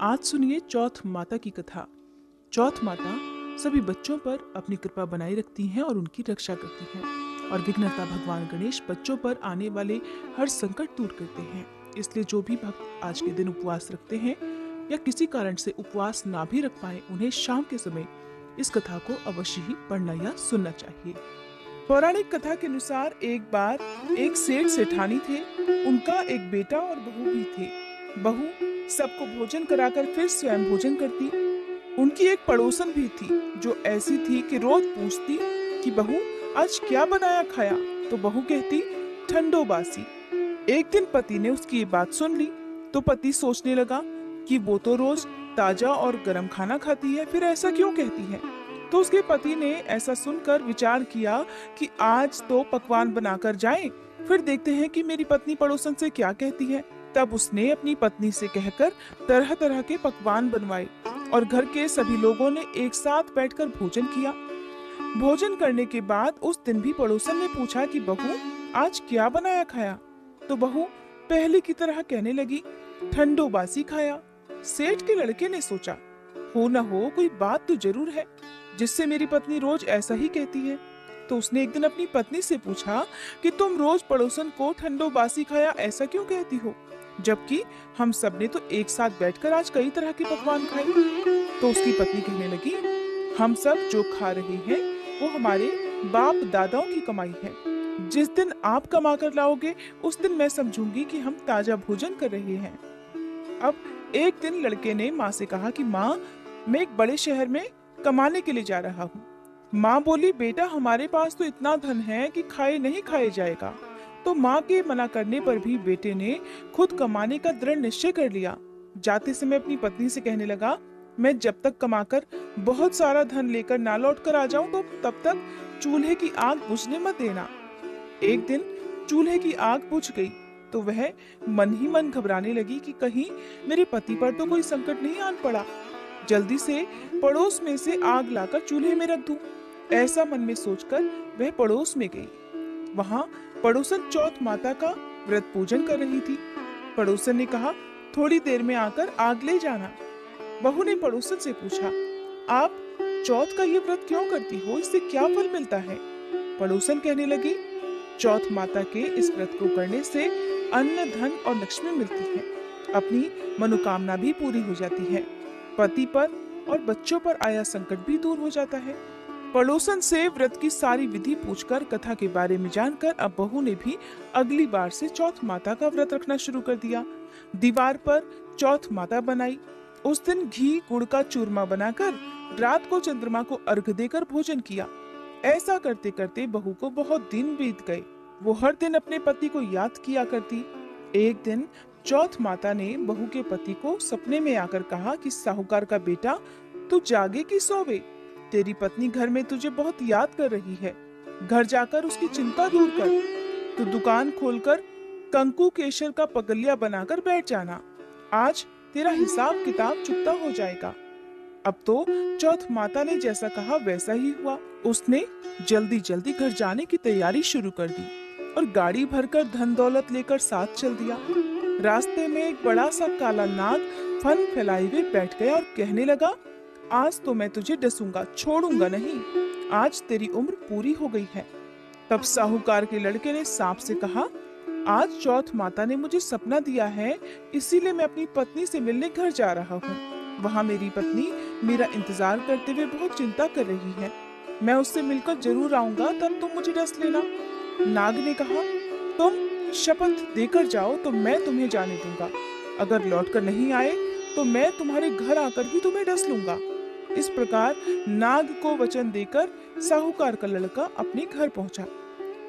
आज सुनिए चौथ माता की कथा। चौथ माता सभी बच्चों पर अपनी कृपा बनाए रखती हैं और उनकी रक्षा करती हैं। और विघ्नहर्ता भगवान गणेश बच्चों पर आने वाले हर संकट दूर करते हैं। इसलिए जो भी भक्त आज के दिन उपवास रखते हैं या किसी कारण से उपवास ना भी रख पाए, उन्हें शाम के समय इस कथा को अवश्य ही पढ़ना या सुनना चाहिए। पौराणिक कथा के अनुसार एक बार एक सेठ सेठानी थे। उनका एक बेटा और बहू भी थे। बहू सबको भोजन कराकर फिर स्वयं भोजन करती। उनकी एक पड़ोसन भी थी जो ऐसी थी कि रोज पूछती कि बहू आज क्या बनाया खाया, तो बहू कहती ठंडो बासी। एक दिन पति ने उसकी ये बात सुन ली तो पति सोचने लगा कि वो तो रोज ताजा और गर्म खाना खाती है, फिर ऐसा क्यों कहती है। तो उसके पति ने ऐसा सुनकर विचार किया कि आज तो पकवान बनाकर जाएं, फिर देखते हैं कि मेरी पत्नी पड़ोसन से क्या कहती है। तब उसने अपनी पत्नी से कहकर तरह तरह के पकवान बनवाए और घर के सभी लोगों ने एक साथ बैठकर भोजन किया। भोजन करने के बाद उस दिन भी पड़ोसन ने पूछा कि बहू आज क्या बनाया खाया, तो बहू पहले की तरह कहने लगी ठंडो बासी खाया। सेठ के लड़के ने सोचा हो न हो कोई बात तो जरूर है जिससे मेरी पत्नी रोज ऐसा ही कहती है। तो उसने एक दिन अपनी पत्नी से पूछा कि तुम रोज पड़ोसन को ठंडो बासी खाया ऐसा क्यों कहती हो, जबकि हम सब ने तो एक साथ बैठकर आज कई तरह के पकवान खाए। तो उसकी पत्नी कहने लगी हम सब जो खा रहे हैं वो हमारे बाप दादाओं की कमाई है। जिस दिन आप कमा कर लाओगे उस दिन मैं समझूंगी कि हम ताजा भोजन कर रहे हैं। अब एक दिन लड़के ने माँ से कहा कि माँ मैं एक बड़े शहर में कमाने के लिए जा रहा हूँ। माँ बोली बेटा हमारे पास तो इतना धन है कि खाए नहीं खाए जाएगा। तो माँ के मना करने पर भी बेटे ने खुद कमाने का दृढ़ निश्चय कर लिया। जाते समय अपनी पत्नी से कहने लगा मैं जब तक कमाकर बहुत सारा धन लेकर ना लौट कर आ जाऊं तो तब तक चूल्हे की आग बुझने मत देना। एक दिन चूल्हे की आग बुझ गई तो वह मन ही मन घबराने लगी कि कहीं मेरे पति पर तो कोई संकट नहीं आन पड़ा। जल्दी से पड़ोस में से आग लाकर चूल्हे में रख दूं। ऐसा मन में सोचकर वह पड़ोस में गई। वहां पड़ोसन चौथ माता का व्रत पूजन कर रही थी। पड़ोसन ने कहा थोड़ी देर में आकर आग ले जाना। बहू ने पड़ोसन से पूछा आप चौथ का ये व्रत क्यों करती हो, इससे क्या फल मिलता है। पड़ोसन कहने लगी चौथ माता के इस व्रत को करने से अन्न धन और लक्ष्मी मिलती है, अपनी मनोकामना भी पूरी हो जाती है, पति पर और बच्चों पर आया संकट भी दूर हो जाता है। पड़ोसन से व्रत की सारी विधि पूछकर कथा के बारे में जानकर अब बहू ने भी अगली बार से चौथ माता का व्रत रखना शुरू कर दिया। दीवार पर चौथ माता बनाई। उस दिन घी गुड़ का चूरमा बनाकर रात को चंद्रमा को अर्घ देकर भोजन किया। ऐसा करते करते बहू को बहुत दिन बीत गए। वो हर दिन अपने पति को याद किया करती। एक दिन चौथ माता ने बहू के पति को सपने में आकर कहा कि साहूकार का बेटा तू जागे कि सोवे, तेरी पत्नी घर में तुझे बहुत याद कर रही है। घर जाकर उसकी चिंता दूर कर। तू दुकान खोलकर कंकु केशर का पगलिया बनाकर बैठ जाना। आज तेरा हिसाब किताब चुकता हो जाएगा। अब तो चौथ माता ने जैसा कहा वैसा ही हुआ। उसने जल्दी जल्दी घर जाने की तैयारी शुरू कर दी और गाड़ी भरकर धन दौलत लेकर साथ चल दिया। रास्ते में एक बड़ा सा काला नाग फन फैलाए हुए बैठ गया और कहने लगा आज तो मैं तुझे डसूंगा, छोड़ूंगा नहीं, आज तेरी उम्र पूरी हो गई है। तब साहूकार के लड़के ने सांप से कहा आज चौथ माता ने मुझे सपना दिया है, इसीलिए मैं अपनी पत्नी से मिलने घर जा रहा हूँ। वहाँ मेरी पत्नी मेरा इंतजार करते हुए बहुत चिंता कर रही है। मैं उससे मिलकर जरूर आऊंगा, तब तुम मुझे डस लेना। नाग ने कहा तुम शपथ देकर जाओ तो मैं तुम्हें जाने दूंगा, अगर लौटकर नहीं आए तो मैं तुम्हारे घर आकर भी तुम्हें डस लूंगा। इस प्रकार नाग को वचन देकर साहूकार का लड़का अपने घर पहुंचा।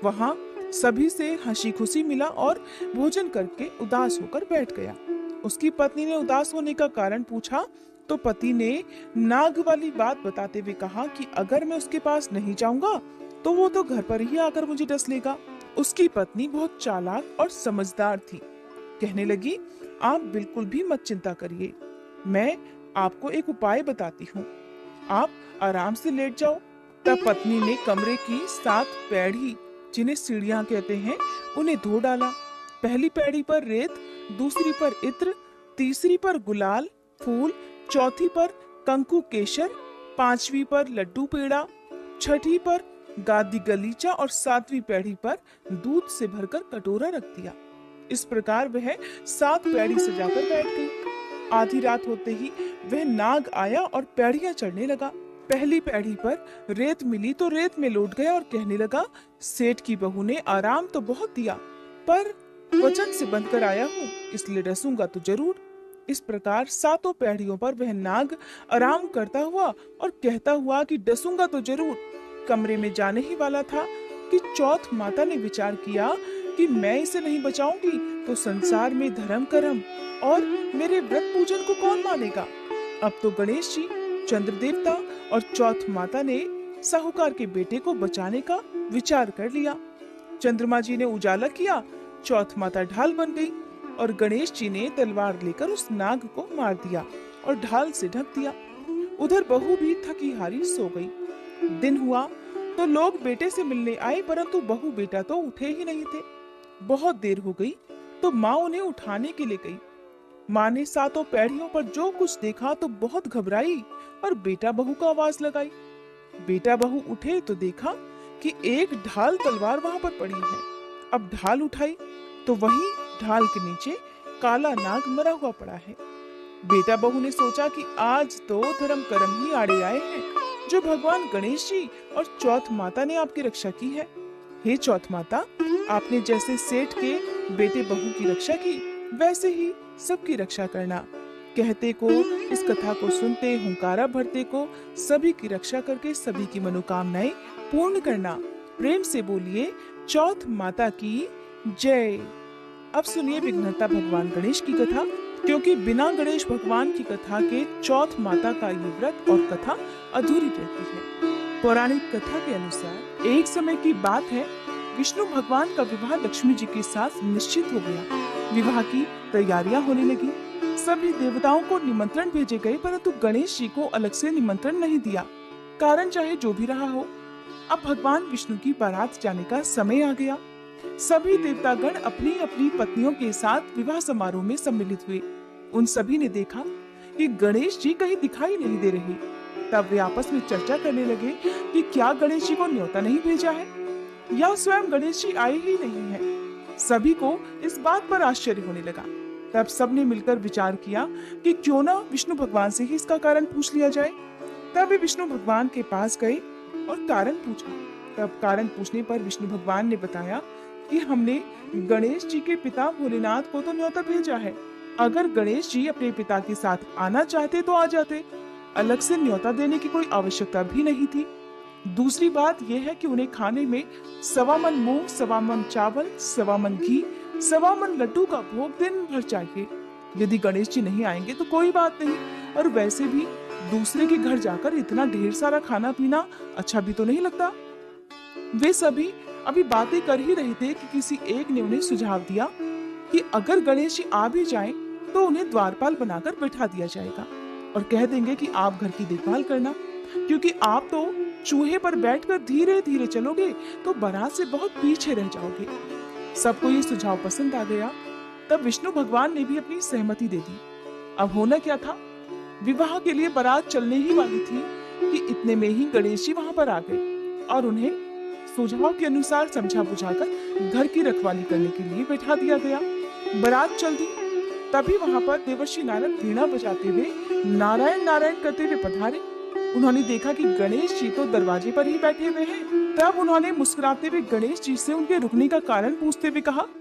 वहां सभी से हंसी खुशी मिला और भोजन करके उदास होकर बैठ गया। उसकी पत्नी ने उदास होने का कारण पूछा तो पति ने नाग वाली बात बताते हुए कहा कि अगर मैं उसके पास नहीं जाऊंगा तो वो तो घर पर ही आकर मुझे डस लेगा। उसकी पत्नी बहुत चालाक और समझदार थी। कहने लगी आप बिल्कुल भी मत चिंता करिए, मैं आपको एक उपाय बताती हूँ, आप आराम से लेट जाओ। तब पत्नी ने कमरे की 7 पैड़ी जिन्हें सीढ़ियां कहते हैं उन्हें धो डाला। पहली पैड़ी पर रेत, दूसरी पर इत्र, तीसरी पर गुलाल, फूल, चौथी पर कंकु केशर, पांचवी पर लड्डू पेड़ा, छठी पर गादी गलीचा और सातवीं पैड़ी पर दूध से भरकर कटोरा रख दिया। इस प्रकार वह 7 पैड़ी सजाकर बैठ गई। आधी रात होते ही वह नाग आया और पैड़ियां चढ़ने लगा। पहली पैड़ी पर रेत मिली तो रेत में लौट गया और कहने लगा, सेठ की बहू ने आराम तो बहुत दिया, पर वचन से बंधकर आया हूँ, इसलिए डसूंगा तो जरूर। इस प्रकार 7 पैड़ियों पर वह नाग आराम करता हुआ और कहता हुआ कि डसूंगा तो जरूर कमरे में जाने ही वाला था कि चौथ माता ने विचार किया कि मैं इसे नहीं बचाऊंगी तो संसार में धर्म कर्म और मेरे व्रत पूजन को कौन मानेगा। अब तो गणेश जी, चंद्र देवता और चौथ माता ने साहूकार के बेटे को बचाने का विचार कर लिया। चंद्रमा जी ने उजाला किया, चौथ माता ढाल बन गई और गणेश जी ने तलवार लेकर उस नाग को मार दिया और ढाल से ढक दिया। उधर बहू भी थकी हारी सो गई। दिन हुआ तो लोग बेटे से मिलने आए, परंतु बहू बेटा तो उठे ही नहीं थे। बहुत देर हो गई तो माँ उन्हें उठाने के लिए गई। माँ ने 7 पैड़ियों पर जो कुछ देखा तो बहुत घबराई और बेटा बहू को आवाज लगाई। बेटा बहू उठे तो देखा कि एक ढाल तलवार वहां पर पड़ी है। अब ढाल उठाई तो वही ढाल के नीचे काला नाग मरा हुआ पड़ा है। बेटा बहू ने सोचा कि आज तो धर्म कर्म ही आड़े आए हैं, जो भगवान गणेश जी और चौथ माता ने आपकी रक्षा की है। हे चौथ माता, आपने जैसे सेठ के बेटे बहू की रक्षा की, वैसे ही सबकी रक्षा करना। कहते को, इस कथा को सुनते, हुंकारा भरते को सभी की रक्षा करके सभी की मनोकामनाएं पूर्ण करना। प्रेम से बोलिए चौथ माता की जय। अब सुनिए विघ्नहर्ता भगवान गणेश की कथा, क्योंकि बिना गणेश भगवान की कथा के चौथ माता का ये व्रत और कथा अधूरी रहती है। पौराणिक कथा के अनुसार एक समय की बात है, विष्णु भगवान का विवाह लक्ष्मी जी के साथ निश्चित हो गया। विवाह की तैयारियां होने लगी। सभी देवताओं को निमंत्रण भेजे गए, परंतु गणेश जी को अलग से निमंत्रण नहीं दिया। कारण चाहे जो भी रहा हो, अब भगवान विष्णु की बारात जाने का समय आ गया। सभी देवतागण अपनी अपनी पत्नियों के साथ विवाह समारोह में सम्मिलित हुए। उन सभी ने देखा कि गणेश जी कहीं दिखाई नहीं दे रहे। तब वे आपस में चर्चा करने लगे कि क्या गणेश जी को न्योता नहीं भेजा है या स्वयं गणेश जी आए ही नहीं हैं। सभी को इस बात पर आश्चर्य होने लगा। तब सबने मिलकर विचार किया कि क्यों ना विष्णु भगवान से ही इसका कारण पूछ लिया जाए। तब वे विष्णु भगवान के पास गए और कारण पूछा। तब कारण पूछने पर विष्णु भगवान ने बताया कि हमने गणेश जी के पिता भोलेनाथ को तो न्योता भेजा है। अगर गणेश जी अपने पिता के साथ आना चाहते तो आ जाते, अलग से न्योता देने की कोई आवश्यकता भी नहीं थी। दूसरी बात यह है कि उन्हें खाने में 1.25 मन मूंग, 1.25 मन चावल, 1.25 मन घी, 1.25 मन लड्डू का भोग दिन भर चाहिए। यदि गणेश जी नहीं आएंगे तो कोई बात नहीं, और वैसे भी दूसरे के घर जाकर इतना ढेर सारा खाना पीना अच्छा भी तो नहीं लगता। वे सभी अभी बातें कर ही रहे थे कि किसी एक ने उन्हें सुझाव दिया कि अगर गणेश जी आ भी जाएं तो उन्हें द्वारपाल बनाकर बैठा दिया जाएगा और कह देंगे कि आप घर की देखभाल करना, क्योंकि आप तो चूहे पर बैठकर धीरे धीरे चलोगे तो बारात से बहुत पीछे रह जाओगे। सबको ये सुझाव पसंद आ गया। तब विष्णु भगवान ने भी अपनी सहमति दे दी। अब होना क्या था, विवाह के लिए बारात चलने ही वाली थी कि इतने में ही गणेश जी वहां पर आ गए और उन्हें सुझाव के अनुसार समझा बुझाकर घर की रखवाली करने के लिए बैठा दिया गया। बारात चल दी। तभी वहां पर देवर्षि नारद वीणा बजाते हुए नारायण नारायण करते हुए पधारे। उन्होंने देखा कि गणेश जी तो दरवाजे पर ही बैठे हुए हैं। तब उन्होंने मुस्कुराते हुए गणेश जी से उनके रुकने का कारण पूछते हुए कहा,